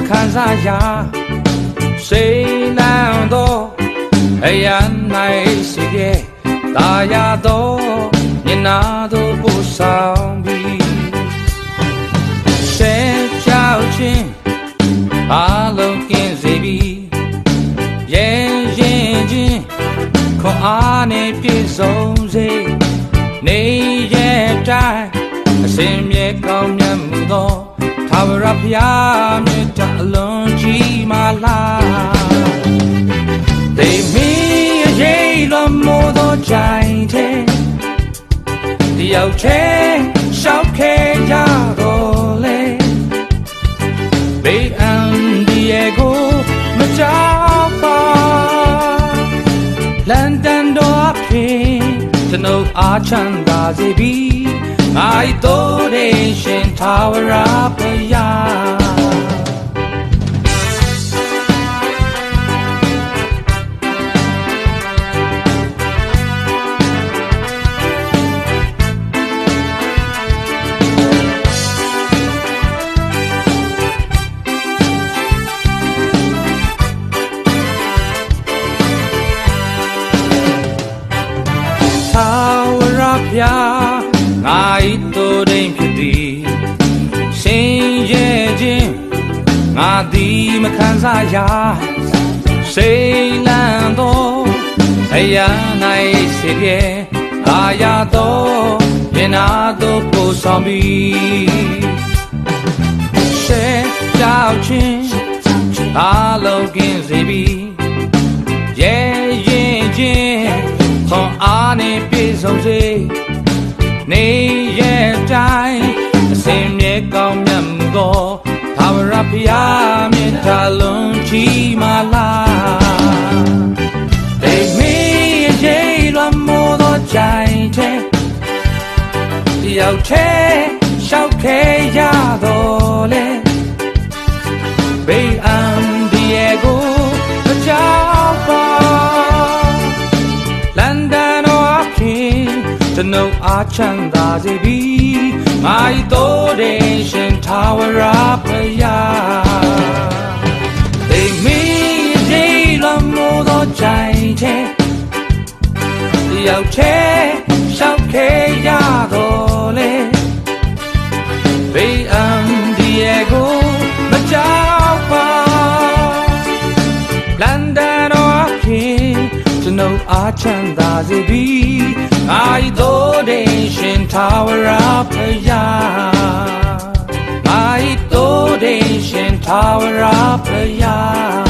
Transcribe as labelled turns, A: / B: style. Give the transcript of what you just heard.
A: ခံစားရစိတ်လန့်တော့အရန်နိုင်စီရဲ့တာယာတော့ညနာတော့ပို့ဆောင်ပြီးရှဲကြောက်ချင်းအားလုံးကင်းစေပြီးရဲ့ရင်ချင်းခွန်အားနဲ့ပြည့်စုံစေနေရဲ့တိုင်းအစင်မြေကောင်းမြတ်မှုသောထာဝရဘုရားမြတ်တအလုံးကြီးမာလားတေမီရေးတော်မူသောကြိုင်တဲ့တယောက်ချင်းရှောက်ခဲကြတော့လေဘေးအန္တရာယ်ကိုမကြောက်ပါလန်ဒန်တော်အဖြစ်ကျွန်ုပ်အားချမ်းသာစေပြီးငါ၏တို့တဲ့ရှင်ထာဝရဘုရားထာဝရဘုရားငါ၏တို့တဲ့ဖြစ်သည်ရှင်ရဲ့ခြင်းငါသည်မခံစားရစိတ်လန့်သောအရာ၌စေပြေအာရသောရင်နာတို့ပို့ဆောင်ပြီးရှဲကြောက်ချင်းအားလုံးကင်းစေပြီးရဲ့ရင်ချင်းခွန်အားနဲ့ပြည့်စုံစေနေရဲ့တိုင်းအစင်မြေကောင်းမြတ်မှုသောထာဝရဘုရားမြတ်တာလုံးကြီးမာလားတေမီရေးတော်မူသောကြိုင်တဲ့တယောက်ချင်းရှောက်ခဲရတော့လေဘေးအန္တရာယ်ကိုမကြောက်ပါလန်ဒန်တော်အဖြစ်ကျွန်ုပ်အားချမ်းသာစေပြီးငါ၏တို့တဲ့ရှင်ထာဝရဘုရားတေမီရေးတော်မူသောကြိုင်တဲ့တယောက်ချင်းရှောက်ခဲရတော့လေဘေးအန္တရာယ်ကိုမကြောက်ပါလန်ဒန်တော်အဖြစ်ကျွန်ုပ်အားချမ်းသာစေပြီးငါ၏တို့တဲ့ရှင်ထာဝရဘုရားငါ၏တို့တဲ့ရှင်ထာဝရဘုရား